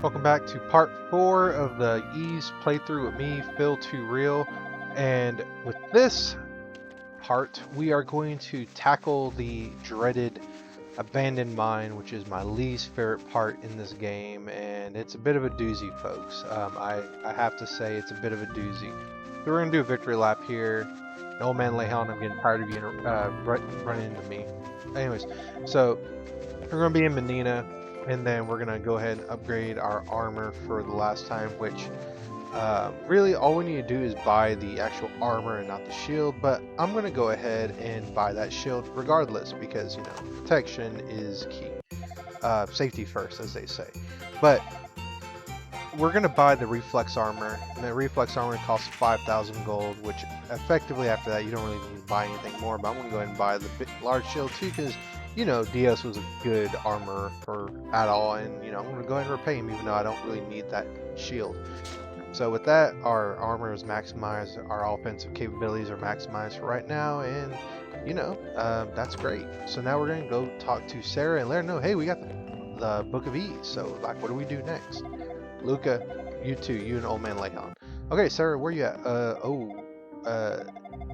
Welcome back to part 4 of the Ease playthrough with me, Phil 2 Real. And with this part, we are going to tackle the dreaded abandoned mine, which is my least favorite part in this game. And it's a bit of a doozy, folks. I have to say it's a bit of a doozy. So we're going to do a victory lap here. And old man Lehan, I'm getting tired of you running into me. Anyways, so we're going to be in Menina. And then we're gonna go ahead and upgrade our armor for the last time, which really all we need to do is buy the actual armor and not the shield. But I'm gonna go ahead and buy that shield regardless because, you know, protection is key. Safety first, as they say. But we're gonna buy the reflex armor, and the reflex armor costs 5,000 gold, which effectively after that you don't really need to buy anything more. But I'm gonna go ahead and buy the large shield too, because you know, Dios was a good armor for at all, and you know, I'm gonna go ahead and repay him, even though I don't really need that shield. So with that, our armor is maximized, our offensive capabilities are maximized for right now, and you know, that's great. So now we're gonna go talk to Sarah and let her know, hey, we got the Book of Ease. So like, what do we do next? Luca, you too, you and old man Leon. Okay, Sarah, where you at?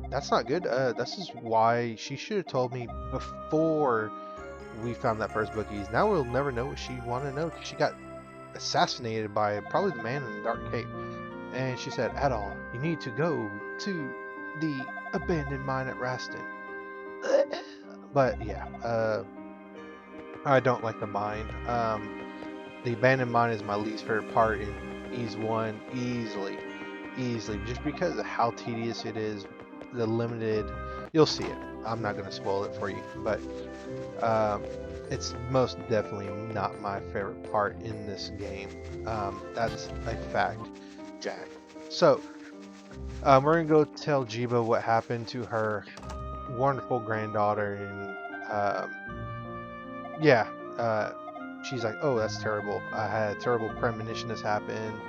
That's not good. This is why she should have told me before we found that first bookies. Now we'll never know what she wanted to know because she got assassinated by probably the man in the dark cape. And she said, at all, you need to go to the abandoned mine at Raston. But yeah, I don't like the mine. The abandoned mine is my least favorite part in Ease 1 easily, just because of how tedious it is. The limited, you'll see it. I'm not going to spoil it for you, but it's most definitely not my favorite part in this game. That's a fact, Jack. So we're going to go tell Jiba what happened to her wonderful granddaughter, and yeah, she's like, oh, that's terrible. I had a terrible premonition this happened,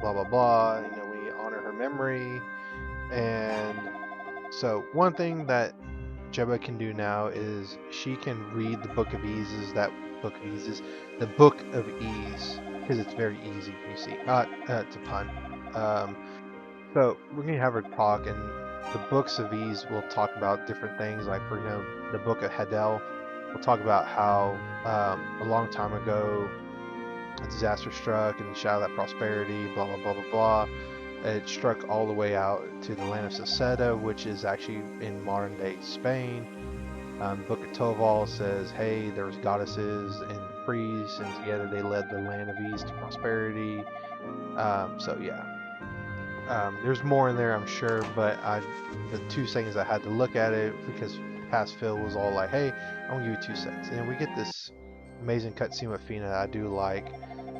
blah, blah, blah. You know, we honor her memory. And so one thing that Jeba can do now is she can read the Book of Eases. That Book of Eases, the Book of Ease, because it's very easy. You see, it's a pun. So we're gonna have her talk, and the Books of Ease will talk about different things. Like, for the Book of Hadel will talk about how a long time ago a disaster struck and the shadow of that prosperity, blah blah blah blah blah. It struck all the way out to the land of Saceda, which is actually in modern day Spain. The Book of Toval says, hey, there was goddesses and priests, and together they led the land of Ease to prosperity. So yeah, there's more in there, I'm sure, but the 2 seconds I had to look at it because past Phil was all like, hey, I'm gonna give you 2 seconds, and then we get this amazing cutscene with Fina that I do like.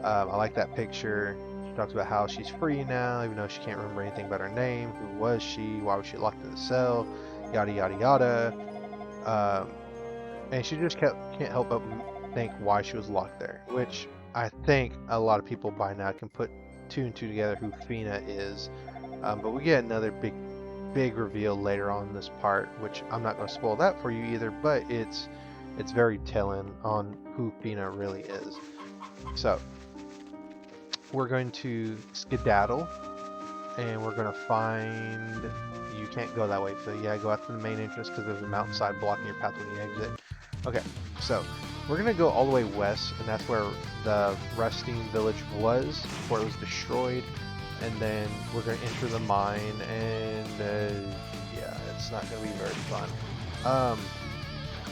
I like that picture. Talks about how she's free now, even though she can't remember anything about her name. Who was she? Why was she locked in the cell? Yada yada yada. And she just can't help but think why she was locked there. Which I think a lot of people by now can put 2 and 2 together who Fina is. But we get another big reveal later on in this part, which I'm not going to spoil that for you either. But it's very telling on who Fina really is. So we're going to skedaddle, and we're going to find, you can't go that way, so yeah, go out to the main entrance because there's a mountainside blocking your path when you exit. Okay, so we're going to go all the way west, and that's where the resting village was before it was destroyed, and then we're going to enter the mine, and yeah, it's not going to be very fun.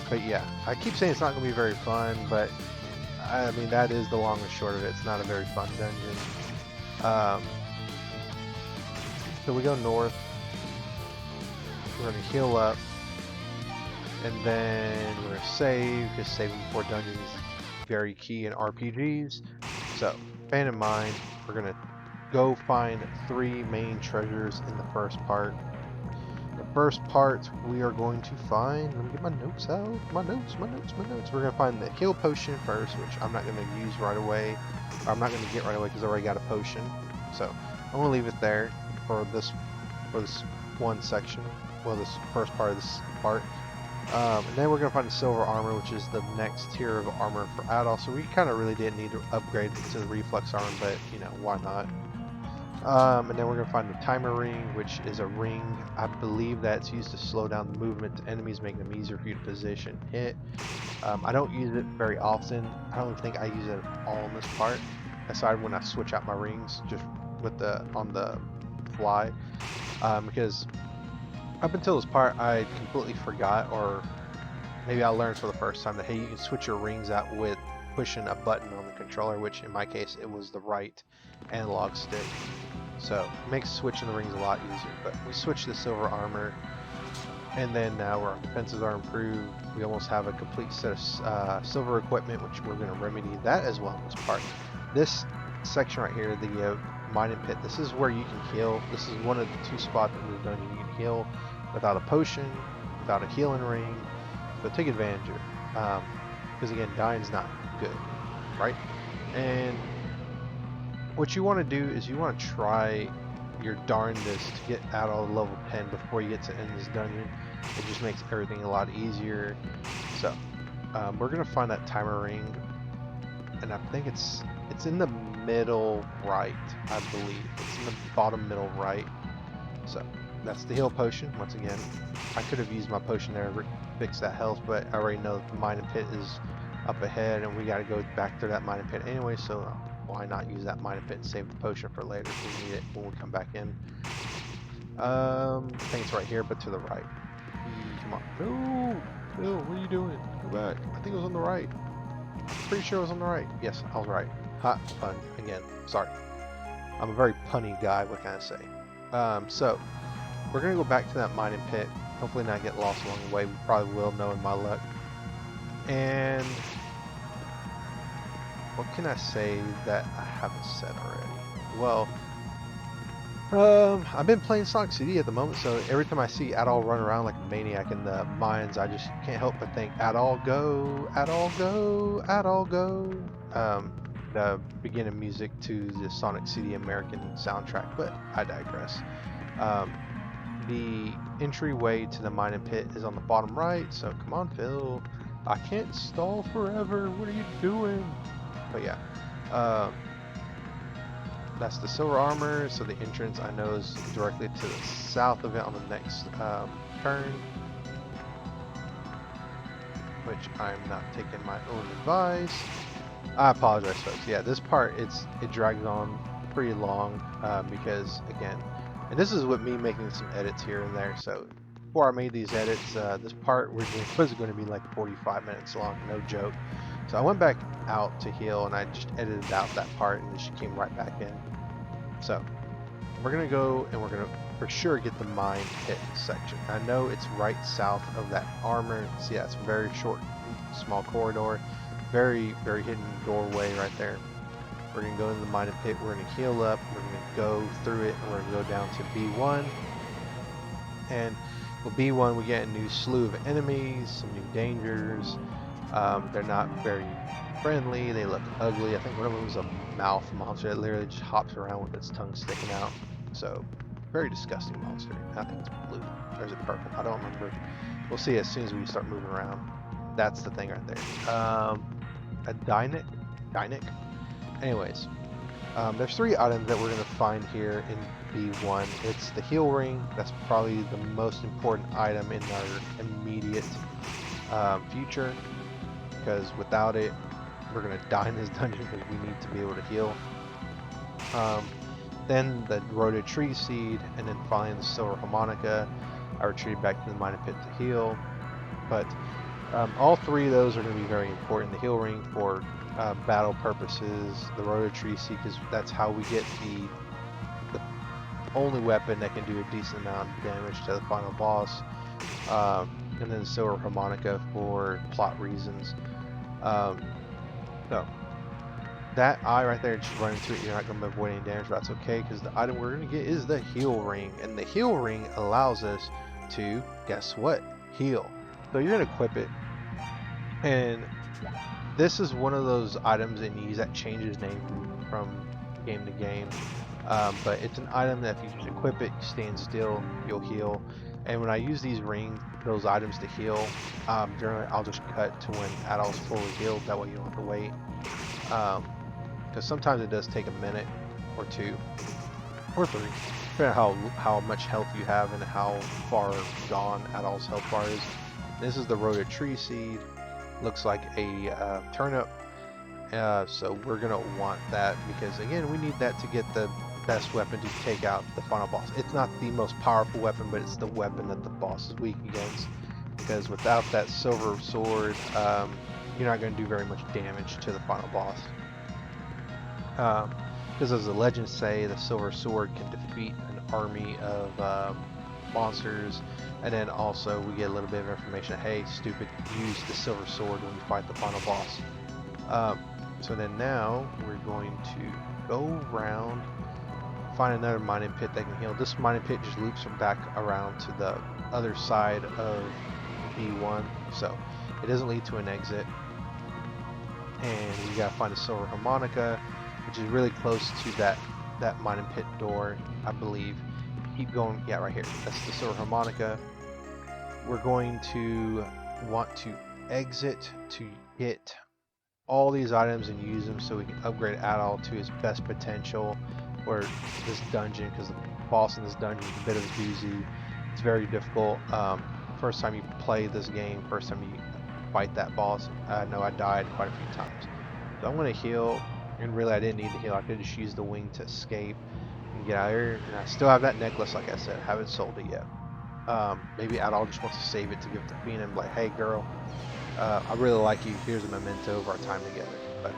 But yeah, I keep saying it's not going to be very fun, but I mean, that is the long and short of it. It's not a very fun dungeon. So we go north. We're going to heal up. And then we're going to save, because saving before dungeons is very key in RPGs. So, bear in mind, we're going to go find 3 main treasures in the first part. The first part we are going to find, let me get my notes out, my notes. We're going to find the heal potion first, which I'm not going to use right away, or I'm not going to get right away because I already got a potion. So I'm going to leave it there for this one section, well, this first part of this part. And then we're going to find the silver armor, which is the next tier of armor for Adol. So we kind of really didn't need to upgrade to the reflex armor, but you know, why not? And then we're going to find the timer ring, which is a ring. I believe that's used to slow down the movement to enemies, making them easier for you to position, hit. I don't use it very often. I don't think I use it at all in this part, aside when I switch out my rings just with on the fly, because up until this part I completely forgot, or maybe I learned for the first time, that hey, you can switch your rings out with pushing a button on the controller, which in my case it was the right analog stick. So it makes switching the rings a lot easier. But we switched to silver armor, and then now our defenses are improved. We almost have a complete set of silver equipment, which we're going to remedy that as well in this part. This section right here, the mining pit, this is where you can heal. This is one of the 2 spots that we've done you can heal without a potion, without a healing ring. So take advantage of it. Because again, dying's not good, right? And what you want to do is you want to try your darndest to get out of level 10 before you get to end this dungeon. It just makes everything a lot easier. So we're gonna find that timer ring, and I think it's in the middle right, I believe. It's in the bottom middle right. So that's the heal potion. Once again, I could have used my potion there to fix that health, but I already know that the mining pit is up ahead and we got to go back to that mining pit anyway, so why not use that mining pit and save the potion for later if we need it when we come back in. I think it's right here, but to the right. Come on. No, what are you doing? Go back. I think it was on the right. Pretty sure it was on the right. Yes, I was right. Ha, pun again. Sorry. I'm a very punny guy, what can I say? So we're gonna go back to that mining pit. Hopefully not get lost along the way. We probably will, knowing my luck. And what can I say that I haven't said already? Well, I've been playing Sonic CD at the moment, so every time I see Adol run around like a maniac in the mines, I just can't help but think, Adol go, Adol go, Adol go. The beginning music to the Sonic CD American soundtrack, but I digress. The entryway to the mining pit is on the bottom right, so come on, Phil. I can't stall forever. What are you doing? But yeah, that's the silver armor, so the entrance I know is directly to the south of it on the next turn, which I'm not taking my own advice. I apologize, folks. Yeah, this part it drags on pretty long because again, and this is with me making some edits here and there. So before I made these edits, this part was going to be like 45 minutes long, no joke. So I went back out to heal and I just edited out that part and she came right back in. So we're gonna go and we're gonna for sure get the mine pit section. I know it's right south of that armor. See, that's a very short, small corridor, very hidden doorway right there. We're gonna go into the mining pit. We're gonna heal up. We're gonna go through it, and we're gonna go down to B1. And with B1, we get a new slew of enemies, some new dangers. They're not very friendly. They look ugly. I think one of them is a mouth monster that literally just hops around with its tongue sticking out. So, very disgusting monster. I think it's blue. Or is it purple? I don't remember. We'll see as soon as we start moving around. That's the thing right there. A Dynic? Anyways, there's 3 items that we're going to find here in B1. It's the heal ring. That's probably the most important item in our immediate future, because without it, we're going to die in this dungeon because we need to be able to heal. Then the Rota Tree Seed, and then finally the Silver Harmonica. I retreated back to the mining pit to heal. But all 3 of those are going to be very important. The heal ring for battle purposes, the Rota Tree Seed, because that's how we get the only weapon that can do a decent amount of damage to the final boss. And then the Silver Harmonica for plot reasons. So that eye right there, just run into it, you're not going to avoid any damage, but that's okay, because the item we're going to get is the heal ring, and the heal ring allows us to, guess what, heal. So you're going to equip it, and this is one of those items in these that changes name from game to game, but it's an item that if you just equip it, you stand still, you'll heal. And when I use those items to heal, generally I'll just cut to when Adol's fully healed. That way you don't have to wait. Because sometimes it does take a minute or two or three, depending on how much health you have and how far gone Adol's health bar is. This is the Rhoda tree seed. Looks like a turnip. So we're gonna want that because again we need that to get the best weapon to take out the final boss. It's not the most powerful weapon, but it's the weapon that the boss is weak against. Because without that silver sword, you're not going to do very much damage to the final boss. Because as the legends say, the silver sword can defeat an army of monsters. And then also we get a little bit of information. Hey, stupid, use the silver sword when you fight the final boss. So then now we're going to go around, find another mining pit that can heal. This mining pit just loops back around to the other side of B1, so it doesn't lead to an exit. And we gotta find a Silver Harmonica, which is really close to that mining pit door, I believe. Keep going, yeah, right here. That's the Silver Harmonica. We're going to want to exit to get all these items and use them so we can upgrade Adol to his best potential for this dungeon, because the boss in this dungeon is a bit of a doozy. It's very difficult. First time you play this game, first time you fight that boss, I know I died quite a few times. So I'm going to heal, and really I didn't need to heal. I could just use the wing to escape and get out of here. And I still have that necklace, like I said, I haven't sold it yet. Maybe Adol just wants to save it to give it to Fina and be like, hey girl, I really like you, here's a memento of our time together. But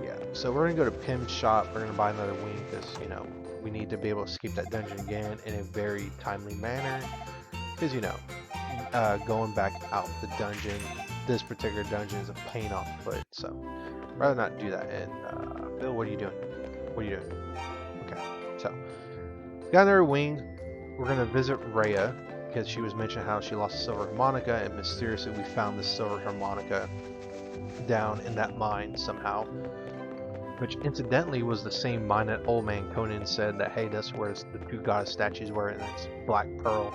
yeah, so we're going to go to Pim's shop, we're going to buy another wing because, you know, we need to be able to escape that dungeon again in a very timely manner. Because, you know, going back out the dungeon, this particular dungeon is a pain off foot, so I'd rather not do that. And Bill, what are you doing? What are you doing? Okay, so got another wing. We're gonna visit Reah because she was mentioning how she lost a Silver Harmonica, and mysteriously we found the Silver Harmonica down in that mine somehow, which incidentally was the same mine that Old Man Conan said that, hey, that's where the two goddess statues were, and it's Black Pearl.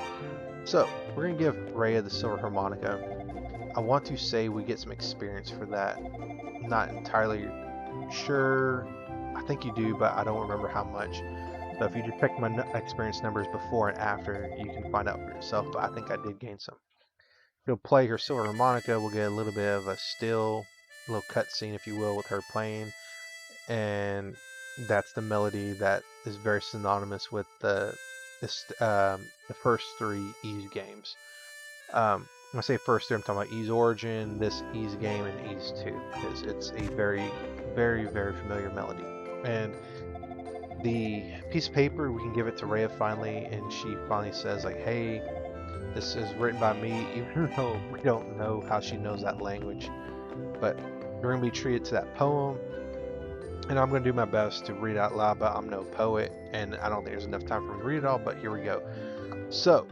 So we're gonna give Reah the Silver Harmonica. I want to say we get some experience for that. I'm not entirely sure. I think you do, but I don't remember how much. So if you just check my experience numbers before and after, you can find out for yourself. But I think I did gain some. We'll play her Silver Harmonica. We'll get a little bit of a still, little cutscene, if you will, with her playing, and that's the melody that is very synonymous with the first three Ys games. When I say first three, I'm talking about Ys Origin, this Ys game, and Ys 2, because it's a very, very, very familiar melody. And the piece of paper, we can give it to Reah finally, and she finally says, like, hey, this is written by me, even though we don't know how she knows that language. But we're going to be treated to that poem, and I'm going to do my best to read out loud, but I'm no poet, and I don't think there's enough time for me to read it all, but here we go. So,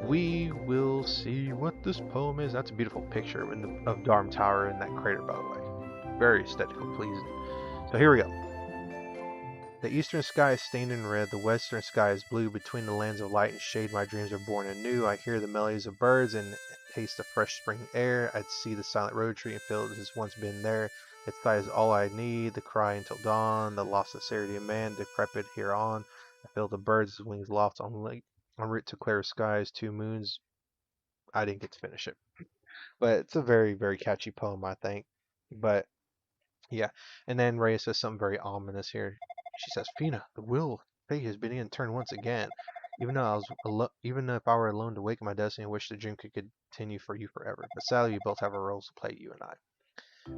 we will see what this poem is. That's a beautiful picture of Dharm Tower in that crater, by the way. Very aesthetically pleasing. So here we go. The eastern sky is stained in red, the western sky is blue. Between the lands of light and shade, my dreams are born anew. I hear the melodies of birds and taste the fresh spring air. I'd see the silent road tree and feel it has once been there. Its sight is all I need, the cry until dawn, the lost sincerity of man, decrepit hereon. I feel the birds' wings loft on route to clearer skies, 2 moons. I didn't get to finish it, but it's a very, very catchy poem, I think. But yeah, and then Reah says something very ominous here. She says, Fina, the will of fate is beginning to turn once again. Even if I were alone to wake my destiny, I wish the dream could continue for you forever. But sadly, we both have our roles to play, you and I.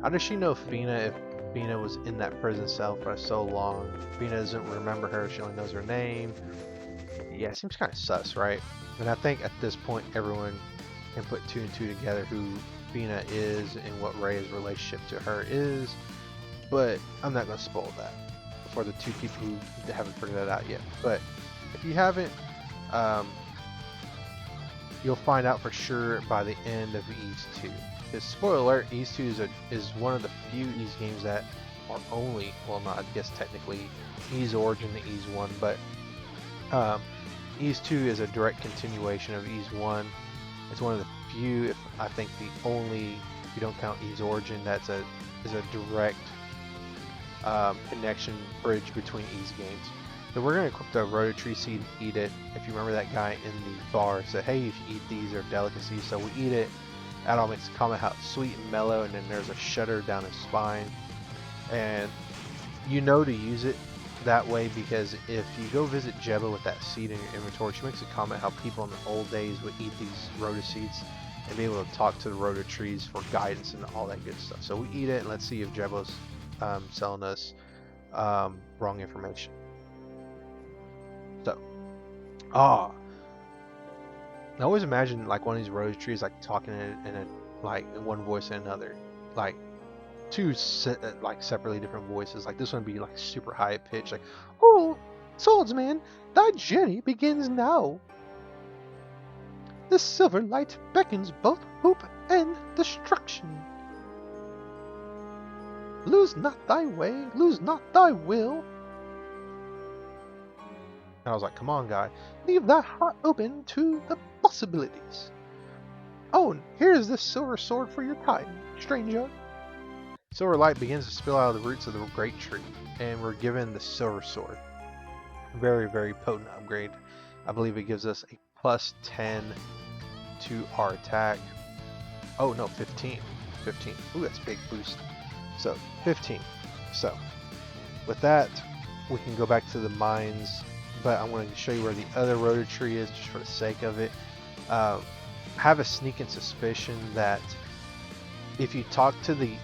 How does she know Fina if Fina was in that prison cell for so long? Fina doesn't remember her, she only knows her name. Yeah, it seems kind of sus, right? And I think at this point, everyone can put 2 and 2 together who Fina is and what Reah's relationship to her is. But I'm not going to spoil that for the 2 people who haven't figured that out yet. But if you haven't, you'll find out for sure by the end of Ys 2. Because spoiler alert, Ys 2 is one of the few Ys games that are only, well, not I guess technically Ys Origin to Ys 1, but Ease 2 is a direct continuation of Ease 1. It's one of the few, if I think the only, if you don't count Ease Origin, is a direct connection bridge between Ease games. So we're going to equip the Roto Tree Seed and eat it. If you remember that guy in the bar said, hey, if you eat these, they're delicacies. So we eat it. That all makes a comment how it's sweet and mellow, and then there's a shudder down his spine. And you know to use it that way because if you go visit Jebba with that seed in your inventory, she makes a comment how people in the old days would eat these Roto Seeds and be able to talk to the Roto Trees for guidance and all that good stuff. So we eat it, and let's see if Jebba's selling us wrong information. So, I always imagine like one of these Roto Trees like talking in a like one voice and another, like two like separately different voices. Like this one would be like super high pitched, like, "Oh, swordsman, thy journey begins now. The silver light beckons both hope and destruction. Lose not thy way, lose not thy will." And I was like, come on, guy. Leave thy heart open to the possibilities. Oh, and here's this silver sword for your time, stranger. Silver light begins to spill out of the roots of the great tree, and we're given the silver sword. Very, very potent upgrade. I believe it gives us a plus 10 to our attack. Oh, no, 15. 15. Ooh, that's a big boost. So, 15. So, with that, we can go back to the mines. But I'm going to show you where the other Roto Tree is, just for the sake of it. Have a sneaking suspicion that if you talk to the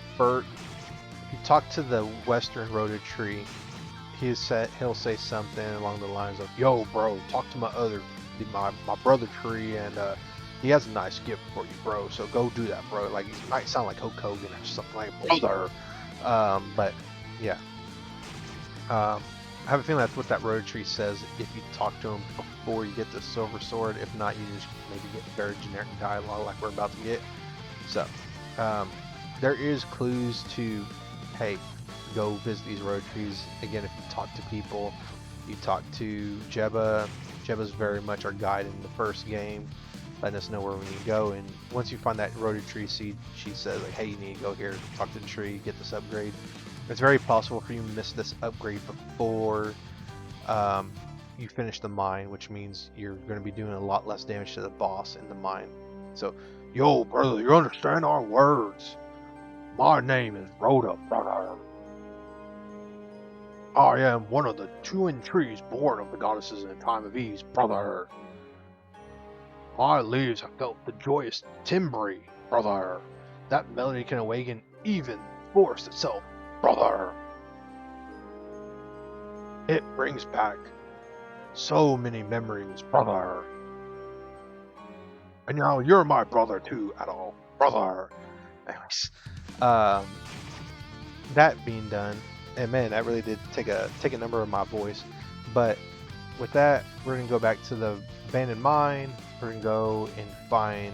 Western Roto Tree, he'll say something along the lines of, "Yo, bro, talk to my brother Tree, and he has a nice gift for you, bro. So go do that, bro." Like, he might sound like Hulk Hogan or something like brother. But yeah. I have a feeling that's what that Roto Tree says if you talk to him before you get the silver sword. If not, you just maybe get very generic dialogue like we're about to get. So, there is clues to, hey, go visit these Roto Trees. Again, if you talk to people, you talk to Jebba. Jebba's very much our guide in the first game, letting us know where we need to go. And once you find that Roto Tree seed, she says, like, hey, you need to go here, talk to the tree, get this upgrade. It's very possible for you to miss this upgrade before you finish the mine, which means you're going to be doing a lot less damage to the boss in the mine. So, yo, brother, you understand our words? My name is Rhoda, brother. I am one of the twin trees born of the goddesses in a time of ease, brother. My leaves have felt the joyous timbre, brother. That melody can awaken even force itself, brother. It brings back so many memories, brother. And now you're my brother too, at all, brother. Anyways, that being done, and man, that really did take a number of my voice. But with that, we're gonna go back to the abandoned mine. We're gonna go and find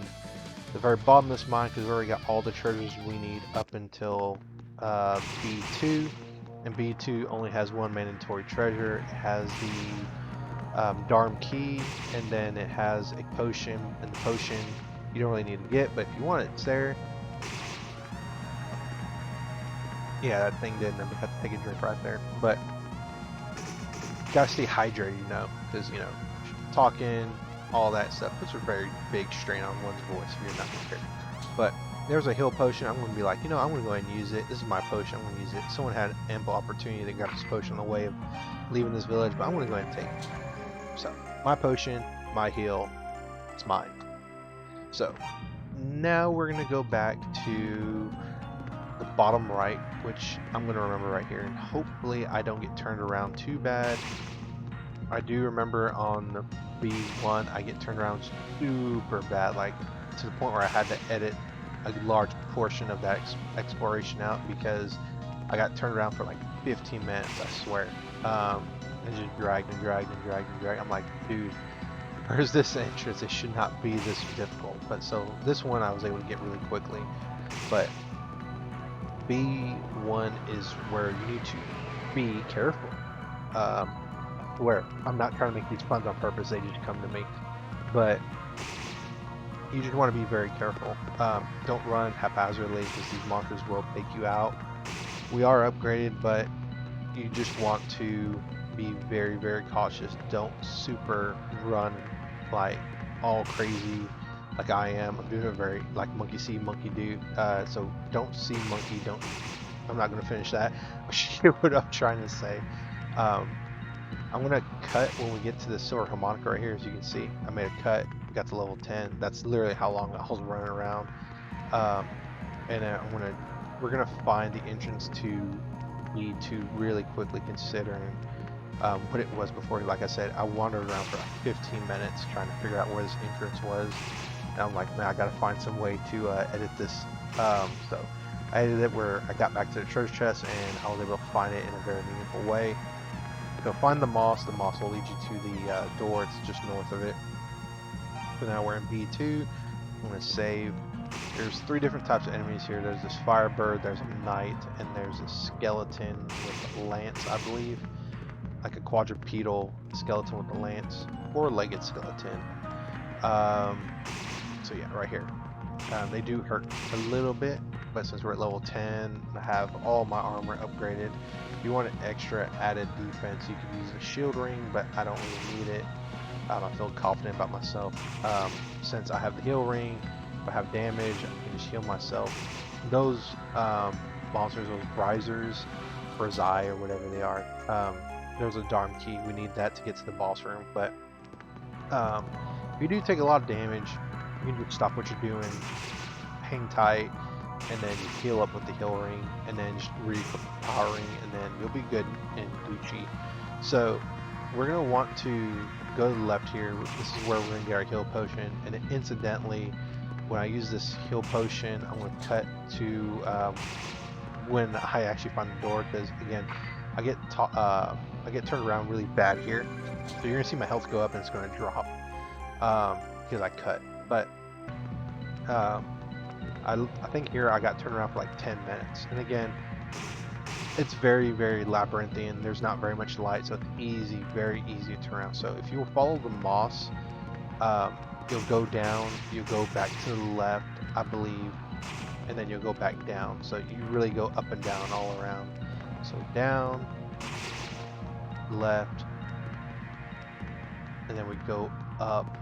the very bottomless mine because we already got all the treasures we need up until B2, and B2 only has one mandatory treasure. It has the Dharm key, and then it has a potion, and the potion you don't really need to get, but if you want it, it's there. Yeah, that thing didn't have to take a drink right there, but you gotta stay hydrated, you know, because, you know, talking, all that stuff puts a very big strain on one's voice if you're not prepared. But there's a heal potion. I'm going to be like, you know, I'm going to go ahead and use it. This is my potion. I'm going to use it. Someone had ample opportunity that got this potion on the way of leaving this village, but I'm going to go ahead and take it. So, my potion, my heal, it's mine. So, now we're going to go back to the bottom right, which I'm going to remember right here, and hopefully I don't get turned around too bad. I do remember on the B1 I get turned around super bad, like to the point where I had to edit a large portion of that exploration out because I got turned around for like 15 minutes, I swear. And just dragged and dragged and dragged and dragged. I'm like, dude, where's this entrance? It should not be this difficult. But so this one I was able to get really quickly. But B1 is where you need to be careful. where I'm not trying to make these puns on purpose, they just come to me. But you just want to be very careful. Don't run haphazardly because these monsters will take you out. We are upgraded, but you just want to be very, very cautious. Don't super run like all crazy like I am. I'm doing it very like monkey see, monkey do. So don't see monkey, don't. I'm not going to finish that. What I'm trying to say. I'm going to cut when we get to the Silver Harmonica right here. As you can see, I made a cut. We got to level 10. That's literally how long I was running around. And we're going to find the entrance to lead to really quickly, considering what it was before. Like I said, I wandered around for like 15 minutes trying to figure out where this entrance was. And I'm like, man, I got to find some way to edit this. So I edited it where I got back to the treasure chest and I was able to find it in a very meaningful way. Go find the moss. The moss will lead you to the door. It's just north of it. So now we're in B2. I'm going to save. There's 3 different types of enemies here. There's this firebird, there's a knight, and there's a skeleton with a lance, I believe. Like a quadrupedal skeleton with a lance, or a legged skeleton. So yeah, right here. They do hurt a little bit, but since we're at level 10, I have all my armor upgraded. If you want an extra added defense, you could use a shield ring, but I don't really need it. I don't feel confident about myself. Since I have the heal ring, if I have damage, I can just heal myself. Those monsters, those risers, or Zai, or whatever they are, there's a Dharm key. We need that to get to the boss room. But if you do take a lot of damage, you can just stop what you're doing, hang tight, and then you heal up with the heal ring, and then just re-equip the power ring, and then you'll be good in Gucci. So we're going to want to go to the left here. This is where we're going to get our heal potion, and then incidentally, when I use this heal potion, I'm going to cut to when I actually find the door, because again, I get turned around really bad here. So you're going to see my health go up and it's going to drop because I cut. But I think here I got turned around for like 10 minutes. And again, it's very, very labyrinthian. There's not very much light, so it's easy, very easy to turn around. So if you follow the moss, you'll go down, you'll go back to the left, I believe, and then you'll go back down. So you really go up and down all around. So down, left, and then we go up.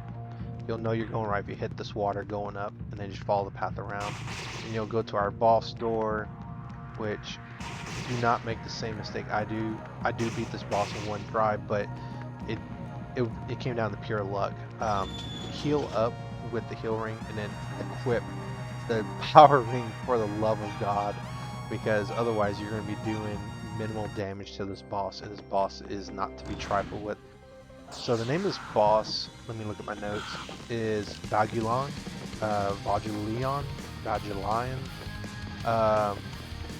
You'll know you're going right if you hit this water going up, and then just follow the path around. And you'll go to our boss door, which do not make the same mistake I do. I do beat this boss in one try, but it came down to pure luck. Heal up with the heal ring, and then equip the power ring for the love of God, because otherwise you're going to be doing minimal damage to this boss, and this boss is not to be trifled with. So the name of this boss, let me look at my notes, is Bagulion.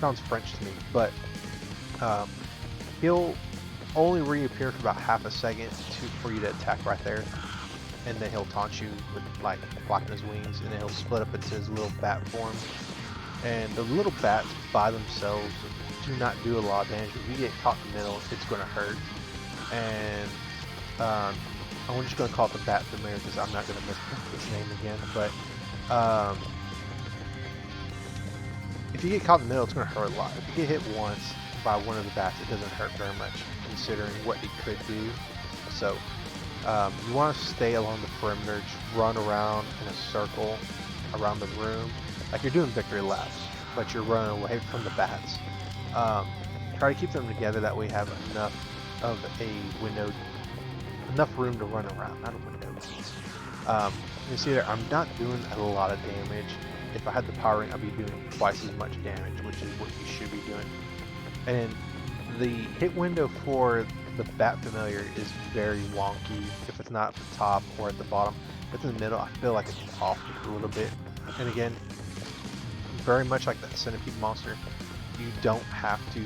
Sounds French to me, but he'll only reappear for about half a second for you to attack right there, and then he'll taunt you with like flapping his wings, and then he'll split up into his little bat form. And the little bats by themselves do not do a lot of damage. If you get caught in the middle, it's going to hurt. And I'm just going to call it the Bat Familiar because I'm not going to mispronounce its name again. But if you get caught in the middle, it's going to hurt a lot. If you get hit once by one of the bats, it doesn't hurt very much considering what it could do. So you want to stay along the perimeter, just run around in a circle around the room, like you're doing victory laps, but you're running away from the bats. Try to keep them together, that way you have enough of a window, enough room to run around, not a window. You see there, I'm not doing a lot of damage. If I had the power ring, I'd be doing twice as much damage, which is what you should be doing. And the hit window for the Bat Familiar is very wonky. If it's not at the top or at the bottom, if it's in the middle, I feel like it's off a little bit. And again, very much like that centipede monster, you don't have to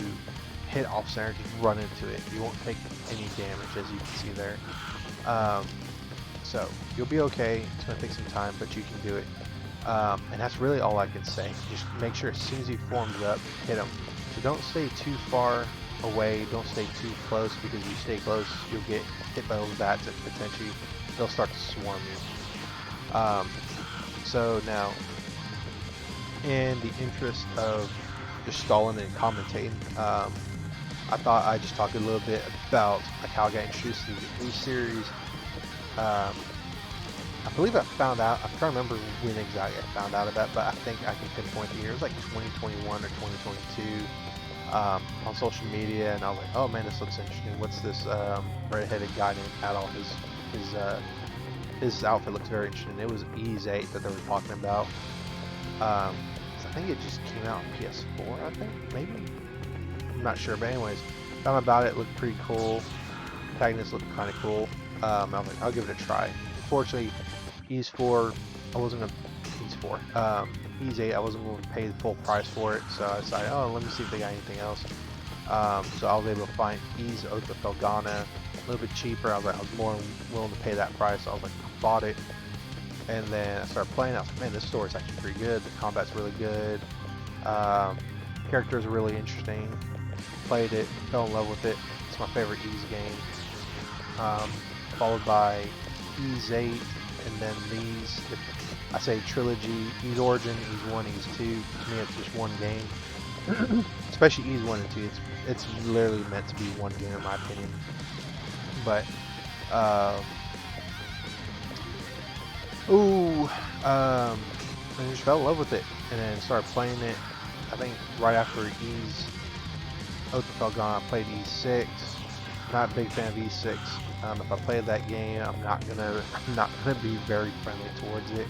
hit off center, just run into it. You won't take any damage, as you can see there. So you'll be okay. It's going to take some time, but you can do it. And that's really all I can say. Just make sure as soon as he forms up, hit him. So don't stay too far away. Don't stay too close, because if you stay close, you'll get hit by those bats and potentially they'll start to swarm you. So now, in the interest of just stalling and commentating, I thought I'd just talk a little bit about like how I got introduced to the new series. I believe I found out, I'm trying to remember when exactly I found out about it, but I think I can pinpoint the year. It was like 2021 or 2022 on social media, and I was like, oh man, this looks interesting. What's this red-headed guy named Adol? His outfit looks very interesting. It was Ease 8 that they were talking about. I think it just came out on PS4, I think, maybe? I'm not sure, but anyways, found about it, looked pretty cool. Protagonist looked kind of cool. I was like, I'll give it a try. Unfortunately, Ease 4, I wasn't gonna Ease 4. Ease 8, I wasn't going to pay the full price for it, so I decided, oh, let me see if they got anything else. So I was able to find Ease Oath of Felghana a little bit cheaper. I was more willing to pay that price. So I was like, I bought it, and then I started playing. I was like, man, this story's actually pretty good. The combat's really good. Characters are really interesting. Played it, fell in love with it. It's my favorite Ease game. Followed by Ease 8, and then these. I say trilogy, Ease Origin, Ease 1, Ease 2. To me, it's just one game. Especially Ease 1 and 2. It's literally meant to be one game in my opinion. But, I just fell in love with it. And then started playing it, I think right after Ease Oath of Felghana, I played Ease 6. Not a big fan of Ease 6. If I play that game, I'm not gonna be very friendly towards it.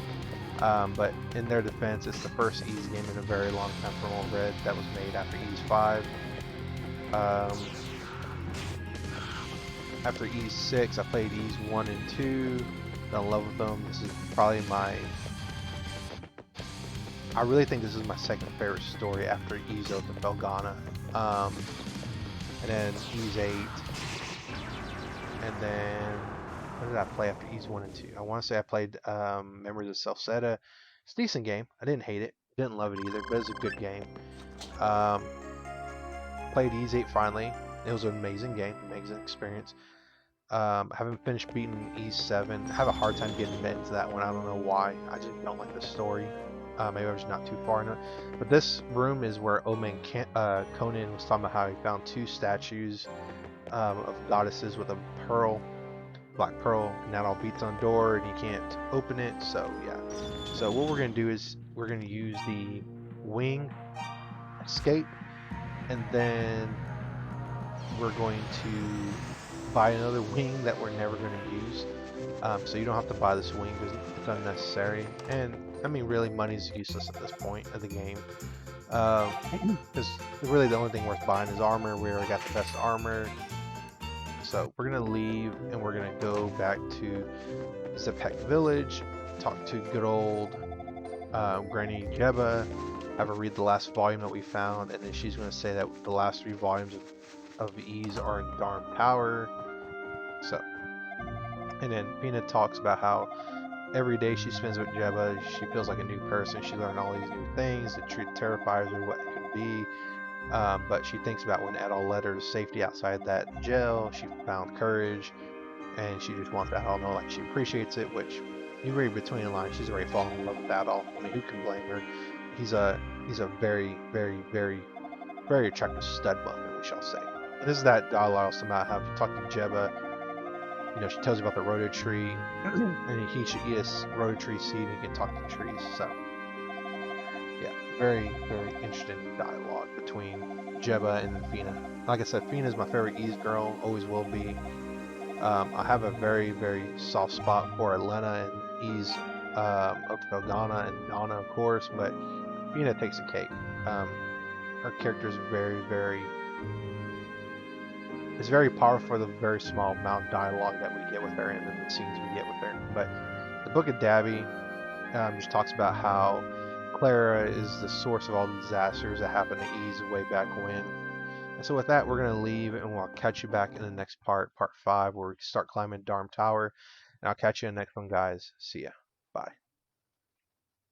But in their defense, it's the first Ease game in a very long time from Old Red that was made after Ease 5. After Ease 6, I played Ease 1 and 2. Fell in love with them. This is probably I really think this is my second favorite story after Ease Oath of Felghana. And then Ease 8. And then, what did I play after Ease 1 and 2? I want to say I played Memories of Celceta. It's a decent game. I didn't hate it. Didn't love it either, but it's a good game. Played Ease 8 finally. It was an amazing game, amazing experience. I haven't finished beating Ease 7. I have a hard time getting into that one. I don't know why. I just don't like the story. Maybe I was not too far in it. But this room is where Omen Conan was talking about how he found 2 statues of goddesses with a pearl, black pearl, and that all beats on door and you can't open it. So yeah, so what we're gonna do is we're gonna use the wing escape, and then we're going to buy another wing that we're never going to use. So you don't have to buy this wing because it's unnecessary, and I mean really money's useless at this point of the game, because really the only thing worth buying is armor. We already got the best armor. So we're gonna leave and we're gonna go back to Zepek Village, talk to good old Granny Jeba, have her read the last volume that we found, and then she's gonna say that the last 3 volumes of Ease are in Darn Tower. So, and then Pina talks about how every day she spends with Jeba, she feels like a new person. She learned all these new things. The truth terrifies her, what it could be. But she thinks about when Adol led her to safety outside that jail. She found courage, and she just wants Adol to know, like, she appreciates it. Which you read between the lines, she's already fallen in love with Adol. I mean, who can blame her? He's a very, very, very, very attractive stud muffin, we shall say. And this is that dialogue about how if you talk to Jeba, you know, she tells you about the rhodo tree, and he should eat a rhodo tree seed, and he can talk to trees. So. Yeah, very, very interesting dialogue between Jeba and Fina. Like I said, Fina is my favorite Ease girl, always will be. I have a very, very soft spot for Elena and Ease of Felghana and Donna, of course, but Fina takes a cake. Her character is very, very... It's very powerful for the very small amount of dialogue that we get with her and the scenes we get with her. But the Book of Davi just talks about how Clara is the source of all the disasters that happened to Ease way back when. And so with that, we're going to leave, and we'll catch you back in the next part 5, where we start climbing Darm Tower. And I'll catch you in the next one, guys. See ya. Bye.